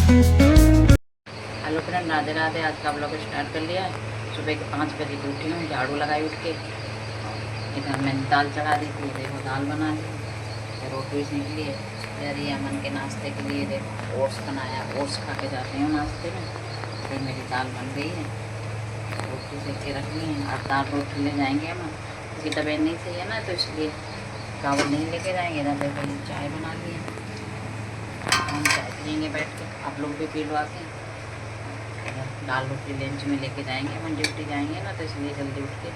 Hello friend, Radhe Radhe. आज का blog start कर लिया है। सुबह के 5 बजे की उठी हूँ, झाड़ू लगाई उठ के। इधर मैंने दाल चढ़ा दी थी, देखो दाल बना ली। फिर रोटी सीख ली है। इधर ये अमन के नाश्ते के लिए देखो ओट्स बनाया, ओट्स खा के जाते हैं नाश्ते में। फिर मेरी दाल बन गई है, रोटी सेक के रखनी है। और दाल रोटी ले जाएंगे हम, उसकी तबीयत नहीं सही है ना, तो इसलिए चावल नहीं लेके जाएंगे। इधर देखो चाय बना ली है, हम चाय पियेंगे बैठ के, आप लोग भी पी लो आके। दाल रोटी लंच में लेके जाएंगे, हम ड्यूटी जाएंगे ना, तो इसलिए जल्दी उठ के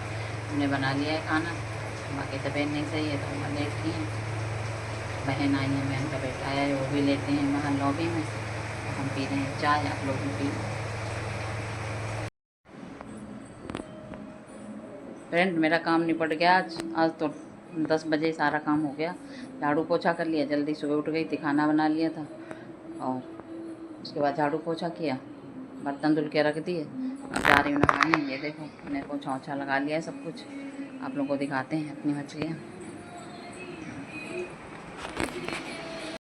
हमने बना लिया है खाना। बाकी तबीयत नहीं सही है तो हम लेट की हैं। बहन आई है, बहन का बेटा आया है, वो भी लेते हैं वहाँ लॉबी में। हम पी रहे हैं चाय, आप लोग भी पी लो। फ्रेंड, मेरा काम निपट गया आज तो 10 बजे सारा काम हो गया। झाड़ू पोछा कर लिया, जल्दी सुबह उठ गई थी, खाना बना लिया था। और उसके बाद झाड़ू पोछा किया, बर्तन धुल के रख दिए। अब जा रही हूँ नहाने। ये देखो मैंने पोछा ओछा लगा लिया है सब कुछ। आप लोगों को दिखाते हैं अपनी मछलियाँ।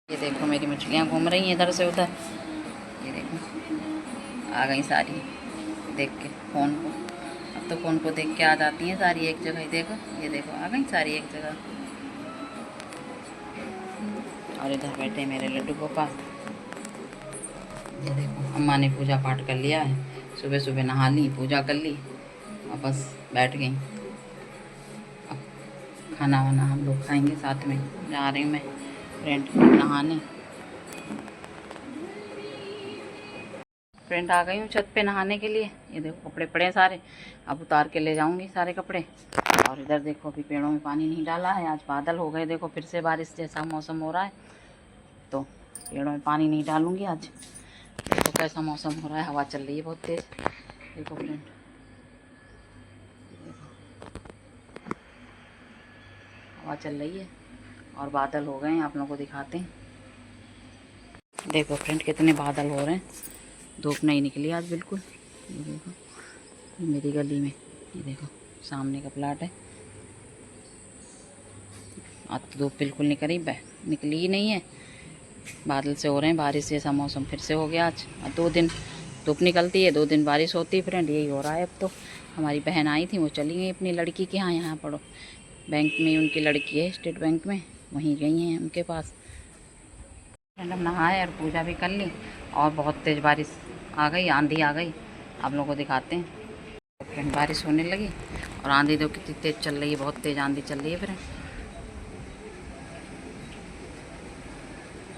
ये देखो मेरी मछलियाँ घूम रही हैं इधर से उधर। ये देखो आ गई सारी देख के फ़ोन को। अब तो फ़ोन को देख के आ जाती हैं सारी एक जगह ही। देखो ये देखो आ गई सारी एक जगह। और इधर बैठे मेरे लड्डू गोपाल। ये देखो अम्मा ने पूजा पाठ कर लिया है, सुबह सुबह नहा ली, पूजा कर ली और बस बैठ गई। अब खाना वाना हम लोग खाएंगे साथ में। जा रही हूँ मैं फ्रेंड नहाने। फ्रेंड आ गई हूँ छत पे नहाने के लिए। ये देखो कपड़े पड़े हैं सारे, अब उतार के ले जाऊँगी सारे कपड़े। और इधर देखो अभी पेड़ों में पानी नहीं डाला है, आज बादल हो गए, देखो फिर से बारिश जैसा मौसम हो रहा है, तो पेड़ों में पानी नहीं डालूँगी आज। देखो कैसा मौसम हो रहा है, हवा चल रही है बहुत तेज़। देखो फ्रेंड, हवा चल रही है और बादल हो गए हैं, आप लोगों को दिखाते हैं। देखो फ्रेंड कितने बादल हो रहे हैं, धूप नहीं निकली आज बिल्कुल। ये देखो मेरी गली में, ये देखो सामने का प्लाट है। आज तो धूप बिल्कुल निकली ही नहीं है, बादल से हो रहे हैं, बारिश जैसा मौसम फिर से हो गया आज। 2 दिन धूप निकलती है, 2 दिन बारिश होती है फ्रेंड, यही हो रहा है अब तो। हमारी बहन आई थी, वो चली गई अपनी लड़की के यहाँ पढ़ो, बैंक में उनकी लड़की है स्टेट बैंक में, वहीं गई हैं उनके पास। फ्रेंड हम नहाए और पूजा भी कर ली, और बहुत तेज़ बारिश आ गई, आंधी आ गई, आप लोगों को दिखाते हैं। फ्रेंड बारिश होने लगी और आंधी तो कितनी तेज़ चल रही है, बहुत तेज़ आंधी चल रही है फ्रेंड।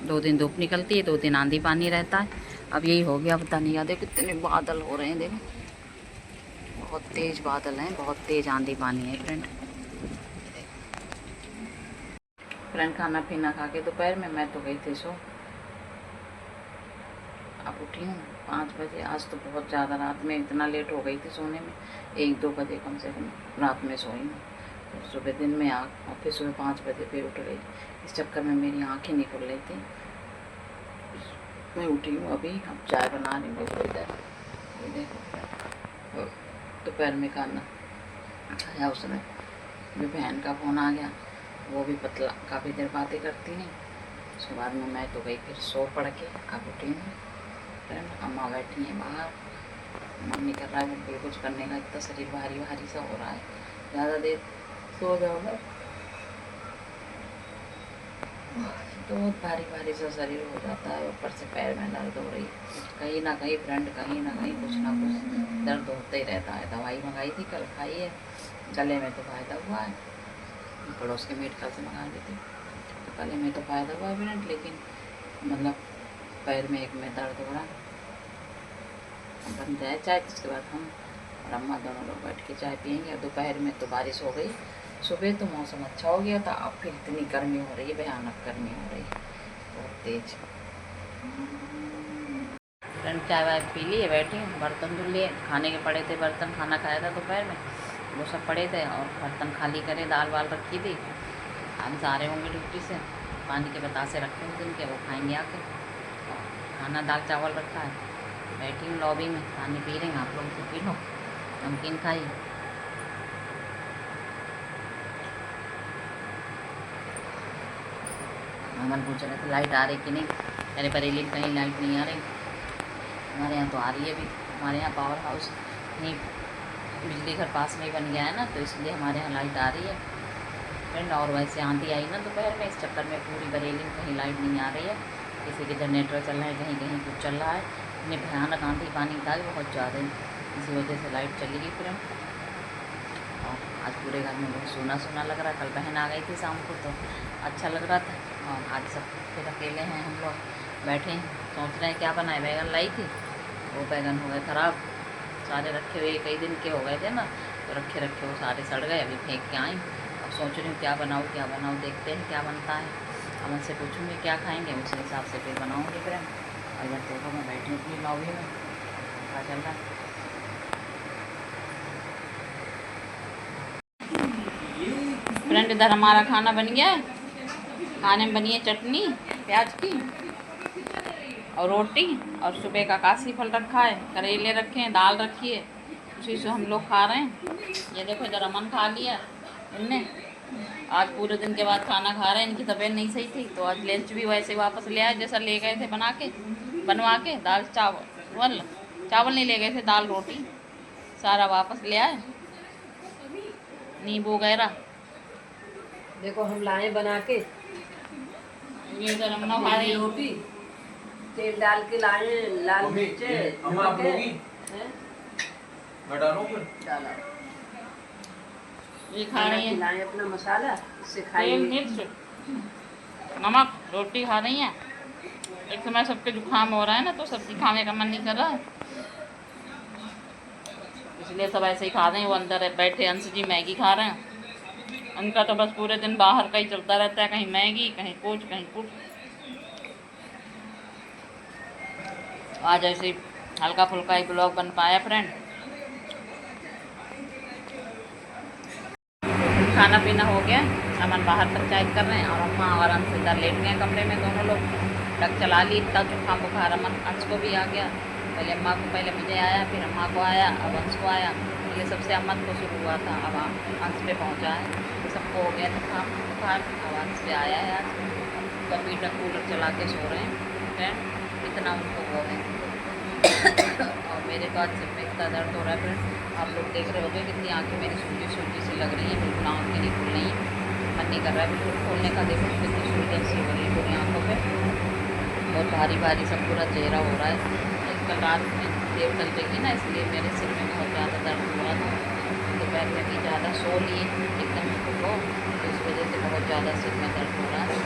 2 दिन धूप निकलती है, 2 दिन आंधी पानी रहता है। अब यही हो गया, पता नहीं। देखो कितने बादल हो रहे हैं, देखो बहुत तेज़ बादल हैं, बहुत तेज़ आंधी पानी है फ्रेंड। फ्रेंड खाना पीना खा के दोपहर में मैं तो गई थी सो। अब उठी हूँ 5 बजे। आज तो बहुत ज़्यादा रात में इतना लेट हो गई थी सोने में, 1-2 बजे कम से कम रात में सोई हूँ। तो सुबह दिन में और फिर सुबह 5 बजे फिर उठ गई। इस चक्कर में मेरी आँखें निकल रही थी। मैं उठी हूँ अभी, अब चाय बना रही हूँ। देखो इधर, ये देखो दोपहर में खाना खाया, उसमें मेरी बहन का फ़ोन आ गया, वो भी पतला काफ़ी देर बातें करती हैं। उसके बाद में मैं तो गई फिर सो पड़ के। अब उठी हूँ फ्रेंड, अम्मा बैठी हैं बाहर, मन नहीं कर रहा है बिल्कुल कुछ करने का, इतना शरीर भारी भारी सा हो रहा है, ज़्यादा देर सो जाओ ना तो बहुत भारी भारी सा शरीर हो जाता है। ऊपर से पैर में दर्द हो रही, कहीं ना कहीं फ्रेंड, कहीं ना कहीं कुछ ना कुछ दर्द होता ही रहता है। दवाई मंगाई थी कल, खाई है, गले में तो फ़ायदा हुआ है, पड़ोस के मेडिकल से मंगा ली थी, तो गले में तो फ़ायदा हुआ है फ्रेंड, लेकिन मतलब पैर में एक में दर्द हो रहा है। बन जाए चाय, उसके बाद हम और अम्मा दोनों लोग बैठ के चाय पियेंगे। दोपहर में तो बारिश हो गई, सुबह तो मौसम अच्छा हो गया था, अब फिर इतनी गर्मी हो रही है, भयानक गर्मी हो रही है, बहुत तेज। फ्रेंड चाय वाय पी लिए, बैठी हूँ, बर्तन धुल लिए, खाने के पड़े थे बर्तन, खाना खाया था दोपहर में, वो सब पड़े थे, और बर्तन खाली करे, दाल वाल रखी थी। आज आ रहे होंगे ड्यूटी से, पानी के बतासे रखे हैं दिन के, वो खाएंगे आके। खाना दाल चावल रखा है, बैठी हूँ लॉबी में, पानी पी रहे हैं, आप लोग से पी लो, नमकीन खाई। अमन पूछ रहे थे लाइट आ रही कि नहीं, अरे बरेली कहीं लाइट नहीं आ रही, हमारे यहाँ तो आ रही है अभी। हमारे यहाँ पावर हाउस नहीं, बिजली घर पास में ही बन गया है ना, तो इसलिए हमारे यहाँ लाइट आ रही है फ्रेंड। और वैसे आंधी आई ना दोपहर में, इस चक्कर में पूरी बरेली में कहीं लाइट नहीं आ रही है। किसी के जनरेटर चल रहे हैं, कहीं कहीं कुछ चल रहा है। इतने भयानक आंधी पानी था कि बहुत ज़्यादा, इसी वजह से लाइट चली गई फ्रेंड। और आज पूरे घर में बहुत सोना सोना लग रहा है। कल बहन आ गई थी शाम को तो अच्छा लग रहा था, और आज सब फिर अकेले हैं हम लोग बैठे हैं, सोच रहे हैं क्या बनाए। बैगन लाई थी, वो बैगन हो गए ख़राब, सारे रखे हुए कई दिन के हो गए थे ना, तो रखे रखे वो सारे सड़ गए। अभी फेंक के आई, अब सोच रही हूँ क्या बनाऊँ क्या बनाऊँ, देखते हैं क्या बनता है। अमन से पूछूँगी क्या खाएंगे, उसी हिसाब से फिर बनाऊँगी फ्रेंड। और इधर देखो मैं बैठी हूँ अपनी लॉबी में, क्या चल रहा है। फ्रेंड इधर हमारा खाना बन गया है। खाने में बनी है चटनी प्याज की और रोटी, और सुबह का काशी फल रखा है, करेले रखे हैं, दाल रखी है, उसी से हम लोग खा रहे हैं। ये देखो इधर अमन खा लिया इनने, आज पूरे दिन के बाद खाना खा रहे हैं। इनकी तबीयत नहीं सही थी तो आज लंच भी वैसे वापस ले आए जैसा ले गए थे बनवा के दाल चावल चावल नहीं ले गए थे, दाल रोटी सारा वापस ले आए, नींबू वगैरह। देखो हम लाए बना के, ये इधर हम लोग खा रहे हैं रोटी तेल डाल के लाए, लाल मिर्चे डाला, ये खा रही है लाए अपना मसाला, इससे तेल खाएंगे। मिर्च नमक रोटी खा रही हैं। एक समय सबके जुकाम हो रहा है ना, तो सब्जी खाने का मन नहीं कर रहा है, इसलिए सब ऐसे ही खा रहे हैं। वो अंदर बैठे अंश जी मैगी खा रहे हैं। उनका तो बस पूरे दिन बाहर का ही चलता रहता है, कहीं मैगी कहीं कुछ कहीं कुछ। आज ऐसे ही हल्का फुल्का एक ब्लॉग बन पाया फ्रेंड। खाना पीना हो गया, अमन बाहर पंचायत कर रहे हैं और अम्मा और अंश इधर लेट गए कमरे में। दोनों लोग टक चला ली, इतना जुकाम बुखार अमन अंश को भी आ गया। पहले अम्मा को, पहले मुझे आया, फिर अम्मा को आया, अब अंश को आया। पहले सबसे अमन को शुरू हुआ था, अब अंश पे पहुंचा है। सबको हो गया जुकाम बुखार, अब अंश पे आया है। आज कंप्यूटर कूलर चला के सो रहे हैं, इतना उनको वो है। और मेरे तो आज सिर में इतना दर्द हो रहा है फ्रेंड, आप लोग देख रहे होंगे कितनी आंखें मेरी सूजी सूजी सी लग रही है, बिल्कुल आँखें नहीं खुल रही, मन नहीं कर रहा है बिल्कुल खोलने का। देखो कितनी सूजन सी हो रही है पूरी आँखों पे, बहुत भारी भारी सब पूरा चेहरा हो रहा है। कल रात में देर कल गई ना, इसलिए मेरे सिर में बहुत ज़्यादा दर्द हो रहा था। दोपहर में भी ज़्यादा सो लिए एकदम को, तो इस वजह से बहुत ज़्यादा सिर में दर्द हो रहा है।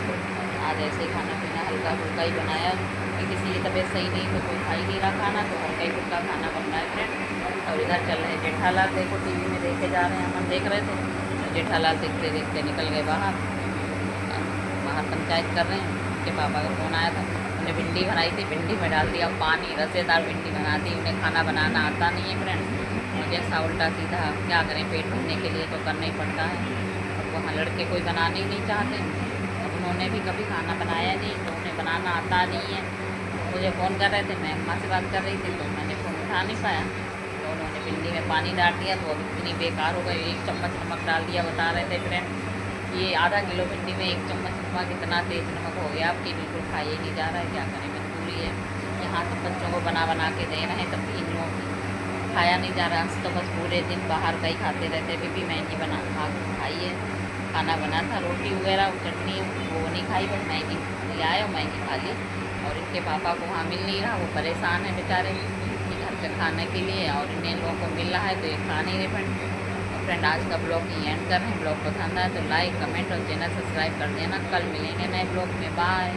आज ऐसे ही खाना पीना हल्का फुल्का ही बनाया, किसी की तबीयत सही नहीं तो कोई खा ही नहीं रहा खाना, तो हल्का ही फुल्का खाना बन रहा है फ्रेंड। और इधर चल रहे हैं जेठालाल, देखो टीवी में देखे जा रहे हैं, हम देख रहे थे तो जेठालाल देखते देखते निकल गए बाहर पंचायत कर रहे हैं। उनके पापा का फ़ोन आया था, उन्हें भिंडी बनाई थी, भिंडी में डाल दिया पानी, रसेदार भिंडी बना दी। उन्हें खाना बनाना आता नहीं है फ्रेंड, मुझे ऐसा उल्टा सीधा क्या करें, पेट भरने के लिए तो करना ही पड़ता है। और वहाँ लड़के कोई बनाने ही नहीं चाहते, अब उन्होंने भी कभी खाना बनाया नहीं तो उन्हें बनाना आता नहीं है। मुझे फ़ोन कर रहे थे, मैं अम्मा से बात कर रही थी तो मैंने फ़ोन उठा नहीं पाया, तो उन्होंने भिंडी में पानी डाल दिया तो अब इतनी बेकार हो गई। 1 चम्मच नमक डाल दिया, बता रहे थे फ्रेंड। ये आधा किलो भिंडी में 1 चम्मच नमक, इतना तेज़ नमक हो गया आपकी, बिल्कुल खाया ही नहीं जा रहा है। क्या करें, मजबूरी है। यहाँ सब बच्चों को बना बना के दे रहे हैं, तब भी इन लोगों की खाया नहीं जा रहा। तो बस पूरे दिन बाहर का ही खाते रहते। अभी भी मैगी बना खाई है, खाना बना था, रोटी वगैरह चटनी वो नहीं खाई, बस मैगी ले आए और मैगी खा ली। और इनके पापा को वहाँ मिल नहीं रहा, वो परेशान है बेचारे घर पे खाने के लिए, और इन्हें लोगों को मिल रहा है तो ये खा नहीं रहे फ्रेंड। आज का ब्लॉग ही एंड कर रहे हैं। ब्लॉग पसंद आए तो लाइक कमेंट और चैनल सब्सक्राइब कर देना। कल मिलेंगे नए ब्लॉग में, बाय।